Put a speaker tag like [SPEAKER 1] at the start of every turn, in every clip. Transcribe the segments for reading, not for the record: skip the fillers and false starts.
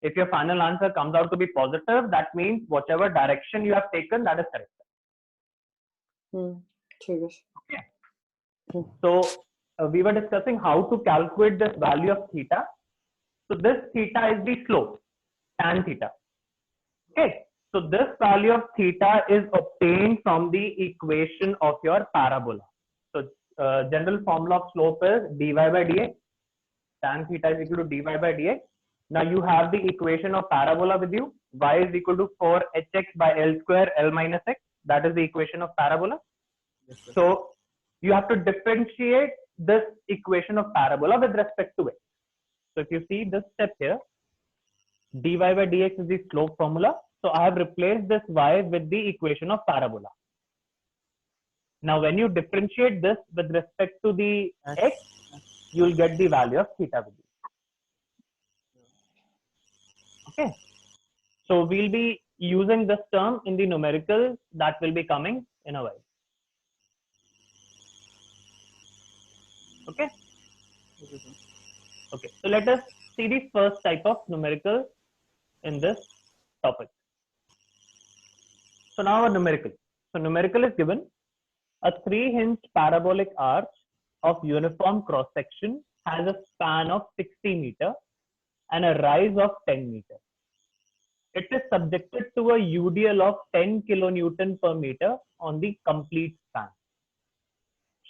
[SPEAKER 1] If your final answer comes out to be positive, that means whatever direction you have taken, that is correct. Okay. So we were discussing how to calculate this value of theta. So this theta is the slope, tan theta. Okay. So this value of theta is obtained from the equation of your parabola. So general formula of slope is dy by dx. Tan theta is equal to dy by dx. Now you have the equation of parabola with you. Y is equal to 4hx by L square L minus x. That is the equation of parabola. Yes, so you have to differentiate this equation of parabola with respect to it. So if you see this step here, dy by dx is the slope formula. So I have replaced this y with the equation of parabola. Now when you differentiate this with respect to the x, you will get the value of theta with you. Okay. So we'll be using this term in the numerical that will be coming in a while. Okay. Okay. So let us see the first type of numerical in this topic. So now a numerical. So numerical is given a 3-hinged parabolic arch of uniform cross section has a span of 60 meter and a rise of 10 meter. It is subjected to a UDL of 10 kilonewton per meter on the complete span.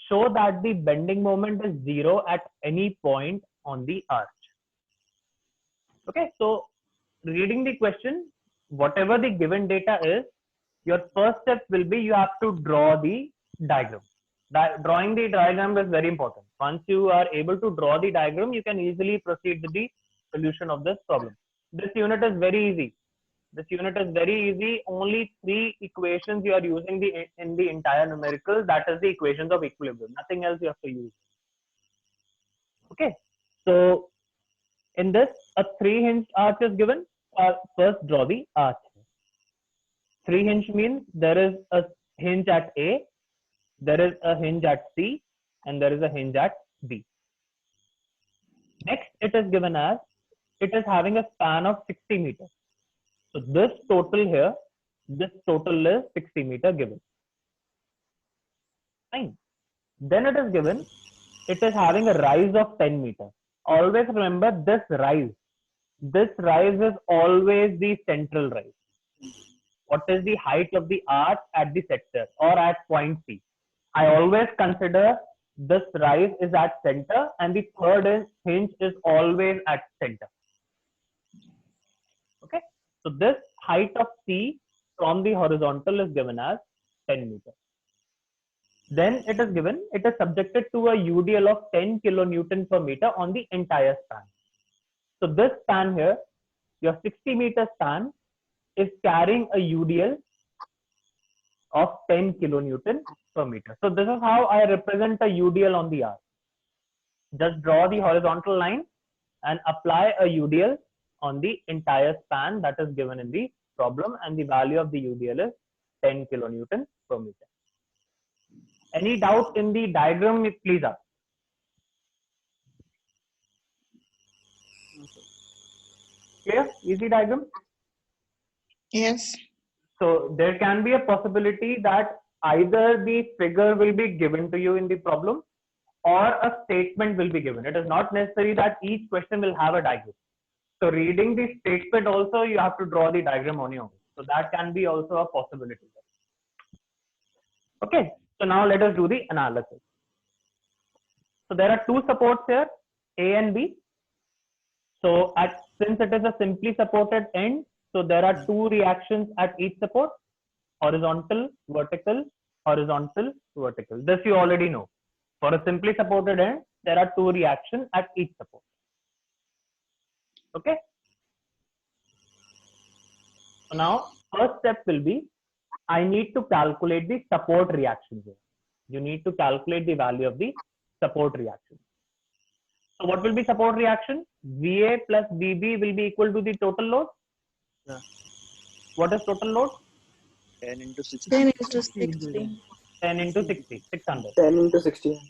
[SPEAKER 1] Show that the bending moment is 0 at any point on the arch. Okay, so reading the question, whatever the given data is, your first step will be you have to draw the diagram. Drawing the diagram is very important. Once you are able to draw the diagram, you can easily proceed with the solution of this problem. This unit is very easy. This unit is very easy. Only 3 equations you are using in the entire numerical. That is the equations of equilibrium. Nothing else you have to use. Okay. So in this, a 3-hinged arch is given. First draw the arch. 3-hinge means there is a hinge at A, there is a hinge at C, and there is a hinge at B. Next, it is given as it is having a span of 60 meters. So this total here, this total is 60 meter given. Fine. Then it is given, it is having a rise of 10 meters. Always remember this rise. This rise is always the central rise. What is the height of the arch at the sector or at point C? I always consider this rise is at center and the third hinge is always at center. Okay. So this height of C from the horizontal is given as 10 meters. Then it is given, it is subjected to a UDL of 10 kilonewton per meter on the entire span. So this span here, your 60 meter span is carrying a UDL of 10 kilonewton per meter. So this is how I represent a UDL on the arc. Just draw the horizontal line and apply a UDL on the entire span that is given in the problem, and the value of the UDL is 10 kilonewton per meter. Any doubt in the diagram, please ask. Clear? Easy diagram?
[SPEAKER 2] Yes.
[SPEAKER 1] So there can be a possibility that either the figure will be given to you in the problem or a statement will be given. It is not necessary that each question will have a diagram. So reading the statement also, you have to draw the diagram on your own. So that can be also a possibility. Okay. So now let us do the analysis. So there are two supports here, A and B. So since it is a simply supported end, so there are two reactions at each support, horizontal, vertical, horizontal, vertical. This you already know. For a simply supported end, there are two reactions at each support. Okay. So now first step will be, I need to calculate the support reaction here. You need to calculate the value of the support reaction. So what will be support reaction? VA plus VB will be equal to the total load.
[SPEAKER 3] Yeah.
[SPEAKER 1] What is total load?
[SPEAKER 3] 10 into 60.
[SPEAKER 2] 10 into 60.
[SPEAKER 1] 10 into 60, 600.
[SPEAKER 4] 10 into 60.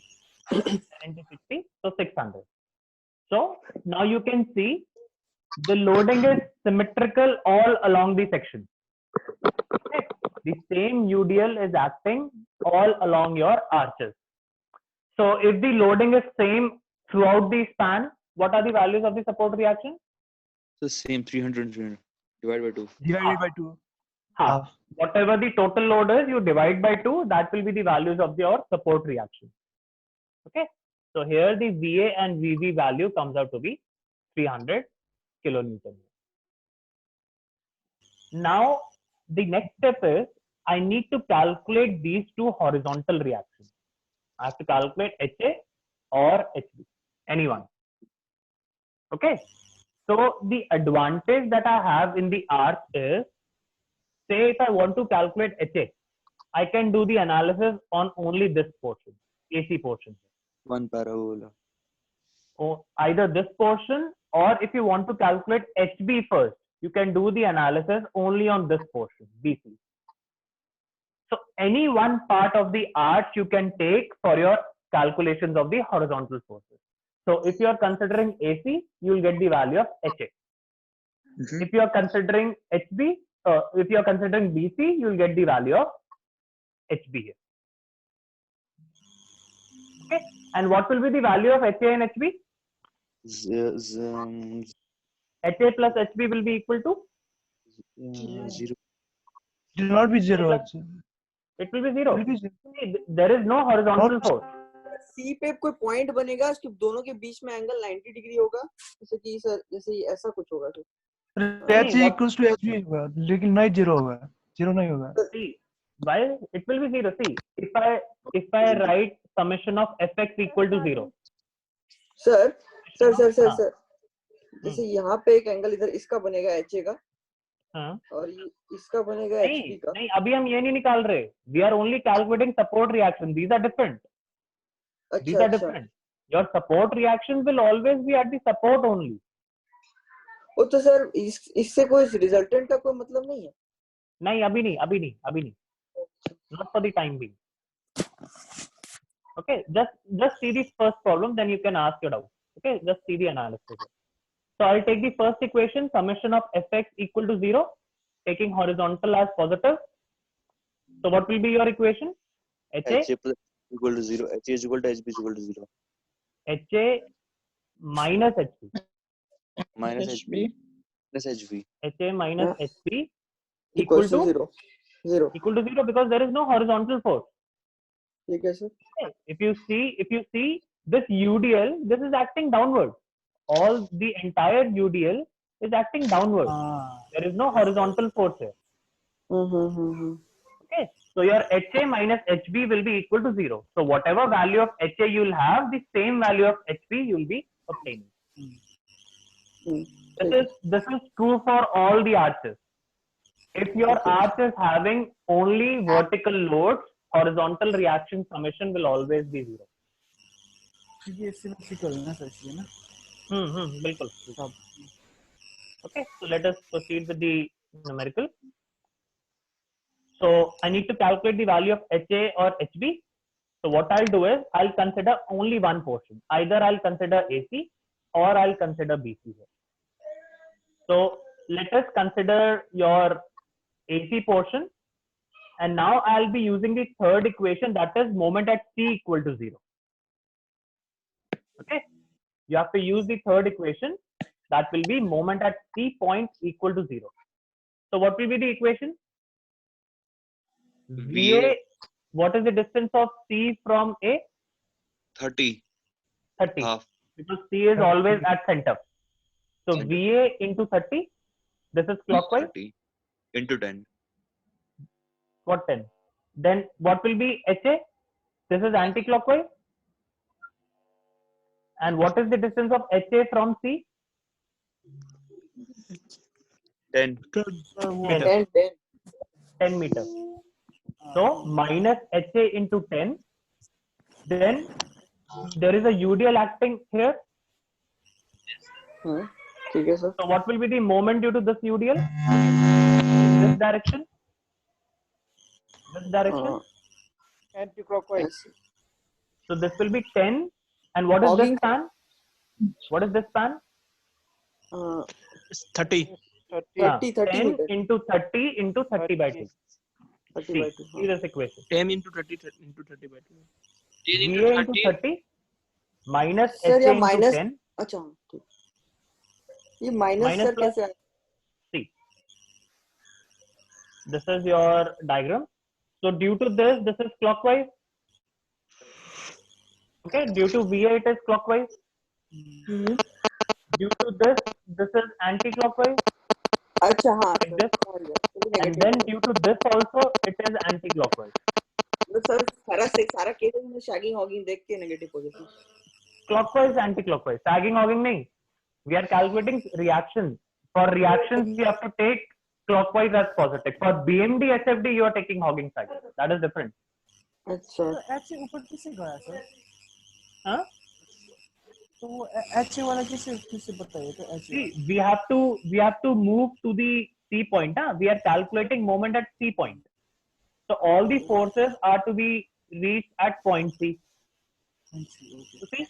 [SPEAKER 1] 10 into 60, so 600. So now you can see the loading is symmetrical all along the section. Okay? The same UDL is acting all along your arches. So if the loading is same throughout the span, what are the values of the support reaction?
[SPEAKER 3] The same 300 divided by 2.
[SPEAKER 4] Divided by 2.
[SPEAKER 1] Half. Whatever the total load is, you divide by 2. That will be the values of your support reaction. Okay. So here the VA and VV value comes out to be 300 kilonewton. Now the next step is I need to calculate these two horizontal reactions. I have to calculate HA or HB, anyone. Okay. So the advantage that I have in the arch is, say if I want to calculate HA, I can do the analysis on only this portion, AC portion.
[SPEAKER 3] One parabola.
[SPEAKER 1] Or either this portion, or if you want to calculate HB first, you can do the analysis only on this portion, BC. So any one part of the arch you can take for your calculations of the horizontal forces. So if you are considering AC, you will get the value of HA. If you are considering HB, if you are considering BC, you will get the value of HB here. Okay. And what will be the value of HA and HB? HA plus HB will be equal to?
[SPEAKER 3] 0.
[SPEAKER 4] It will not be 0.
[SPEAKER 1] It will be 0.
[SPEAKER 4] It will be 0.
[SPEAKER 1] There is no horizontal force.
[SPEAKER 5] सी पे कोई point बनेगा, इसके दोनों के बीच में angle 90 degree होगा, जैसे कि सर जैसे ऐसा कुछ होगा sir.
[SPEAKER 4] H equals to HB होगा, लेकिन नहीं 0 होगा. 0 नहीं होगा.
[SPEAKER 1] See, why it will be 0? See, if I write summation of fx equal to 0.
[SPEAKER 5] Sir
[SPEAKER 1] हाँ.
[SPEAKER 5] जैसे यहाँ पे एक एंगल इधर इसका बनेगा HA का,
[SPEAKER 1] हाँ.
[SPEAKER 5] और इसका बनेगा HB का.
[SPEAKER 1] नहीं, अभी हम ये नहीं निकाल रहे. We are only calculating support reaction. These are different. These are different. Your support reactions will always be at the support only.
[SPEAKER 5] वो तो सर इससे कोई रिजल्टेंट का कोई मतलब नहीं है.
[SPEAKER 1] नहीं, अभी नहीं. Not for the time being. Okay, just see the first problem, then you can ask your doubt. Okay, just see the analysis. So I'll take the first equation, summation of fx equal to 0, taking horizontal as positive. So what will be your equation? HA
[SPEAKER 3] equal to 0. HA is equal to HB is equal to 0.
[SPEAKER 1] HA minus HB.
[SPEAKER 3] Minus HB. Minus HB.
[SPEAKER 1] HA minus HB
[SPEAKER 5] equal
[SPEAKER 1] equal to
[SPEAKER 5] 0. 0.
[SPEAKER 1] Equal to 0 because there is no horizontal force.
[SPEAKER 5] ठीक है sir.
[SPEAKER 1] Okay. If you see this UDL, this is acting downward. All the entire UDL is acting downward. There is no horizontal force here. Okay. So your HA minus HB will be equal to 0. So whatever value of HA you will have, the same value of HB you will be obtaining. This is true for all the arches. If your arch is having only vertical loads, horizontal reaction summation will always be 0.
[SPEAKER 4] ये symmetrical है ना sir, ये ना.
[SPEAKER 1] बिल्कुल. Okay, so let us proceed with the numerical. So I need to calculate the value of HA or HB. So what I'll do is I'll consider only one portion. Either I'll consider AC or I'll consider BC here. So let us consider your AC portion, and now I'll be using the third equation, that is moment at C equal to 0. Okay, you have to use the third equation, that will be moment at C point equal to 0. So what will be the equation? VA, what is the distance of C from A?
[SPEAKER 3] 30.
[SPEAKER 1] 30.
[SPEAKER 3] Half.
[SPEAKER 1] Because C is always at center. So VA into 30, this is clockwise.
[SPEAKER 3] 30 into 10.
[SPEAKER 1] What 10? Then what will be HA? This is anti-clockwise. And what is the distance of HA from C?
[SPEAKER 3] 10.
[SPEAKER 1] 10 meters. So minus HA into 10. Then there is a UDL acting here.
[SPEAKER 5] ठीक है sir.
[SPEAKER 1] So what will be the moment due to this UDL? This direction. This direction.
[SPEAKER 5] Anti-clockwise.
[SPEAKER 1] So this will be 10. And what is this span? What is this span?
[SPEAKER 3] 30.
[SPEAKER 5] 30
[SPEAKER 1] 10
[SPEAKER 5] meters.
[SPEAKER 1] into 30 into 30 by 2.
[SPEAKER 5] 30
[SPEAKER 1] See,
[SPEAKER 5] by 2.
[SPEAKER 1] see this equation.
[SPEAKER 6] 10 into 30 into 30 by 2. 10
[SPEAKER 1] VA into 30 minus
[SPEAKER 5] Sir,
[SPEAKER 1] HA
[SPEAKER 5] या
[SPEAKER 1] into
[SPEAKER 5] minus
[SPEAKER 1] 10
[SPEAKER 5] अच्छा ठीक ये minus
[SPEAKER 1] minus
[SPEAKER 5] sir
[SPEAKER 1] plus.
[SPEAKER 5] कैसे आया?
[SPEAKER 1] See, this is your diagram. So due to this is clockwise. Okay, due to VA it is clockwise. Due to this is anti-clockwise.
[SPEAKER 5] अच्छा हाँ
[SPEAKER 1] Like this. And then due to this also it is anti-clockwise.
[SPEAKER 5] Sir सारा case में shagging hugging देख के negative positive
[SPEAKER 1] Clockwise, anti-clockwise. Sagging, hogging, nahi. We are calculating reactions. For reactions, we have to take clockwise as positive. For BMD, HFD, you are taking hogging cycle. That is different.
[SPEAKER 5] अच्छा
[SPEAKER 4] तो H से ऊपर किससे गया sir?
[SPEAKER 1] Huh?
[SPEAKER 4] तो वो H वाला किससे बताइए तो H
[SPEAKER 1] See, we have to move to the C point. Huh? We are calculating moment at C point. So all the forces are to be reached at point C. You see,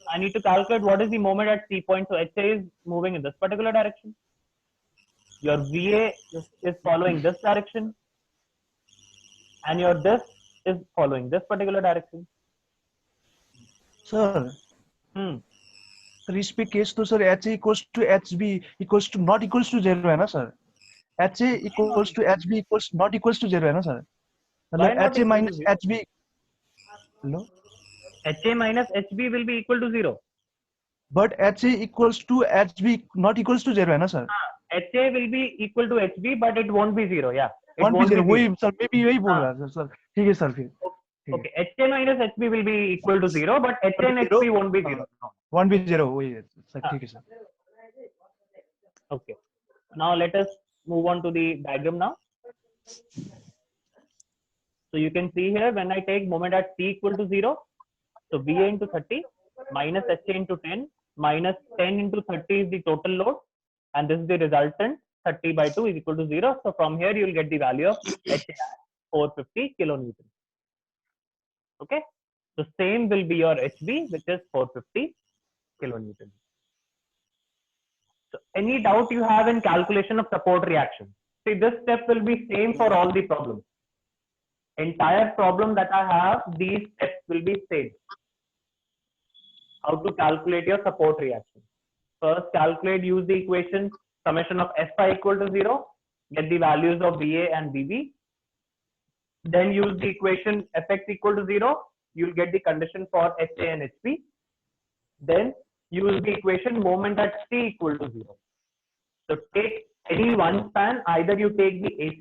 [SPEAKER 1] I need to calculate what is the moment at C point. So HA is moving in this particular direction. Your VA is following this direction, and your this is following this particular direction.
[SPEAKER 4] Sir
[SPEAKER 1] Hmm.
[SPEAKER 4] Sir इस पे case तो sir H equals to H B equals to not equals to zero है ना sir? H equals to H B equals not equals to zero है ना sir?
[SPEAKER 1] Why
[SPEAKER 4] मतलब
[SPEAKER 1] not
[SPEAKER 4] H
[SPEAKER 1] equal to
[SPEAKER 4] minus
[SPEAKER 1] zero?
[SPEAKER 4] H B hello
[SPEAKER 1] HA minus HB will be equal to 0.
[SPEAKER 4] But H equals to H B not equals to zero है ना sir?
[SPEAKER 1] HA will be equal to HB, but it won't be 0. Yeah, it
[SPEAKER 4] one
[SPEAKER 1] won't
[SPEAKER 4] zero
[SPEAKER 1] be
[SPEAKER 4] वही
[SPEAKER 1] 0.
[SPEAKER 4] Sir मैं भी यही बोल
[SPEAKER 1] हाँ.
[SPEAKER 4] रहा था सर ठीक है सर फिर
[SPEAKER 1] Okay, HA minus HB will be equal to 0, but HA and HB won't be 0. No.
[SPEAKER 4] One भी जीरो वही है सर ठीक है sir.
[SPEAKER 1] Okay. Now let us move on to the diagram now. So you can see here when I take moment at C equal to 0, so VA into 30 minus HA into 10 minus 10 into 30 is the total load, and this is the resultant. 30 by 2 is equal to 0. So from here you will get the value of HA at 450 kilonewton. Okay. So same will be your HB, which is 450 kilonewton. So any doubt you have in calculation of support reaction? See, this step will be same for all the problems. Entire problem that I have, these steps will be same. How to calculate your support reaction? First, calculate, use the equation summation of Fi equal to 0, get the values of VA and VB. Then use the equation Fx equal to 0, you'll get the condition for HA and HB. Then use the equation moment at C equal to 0. So take any one span, either you take the AC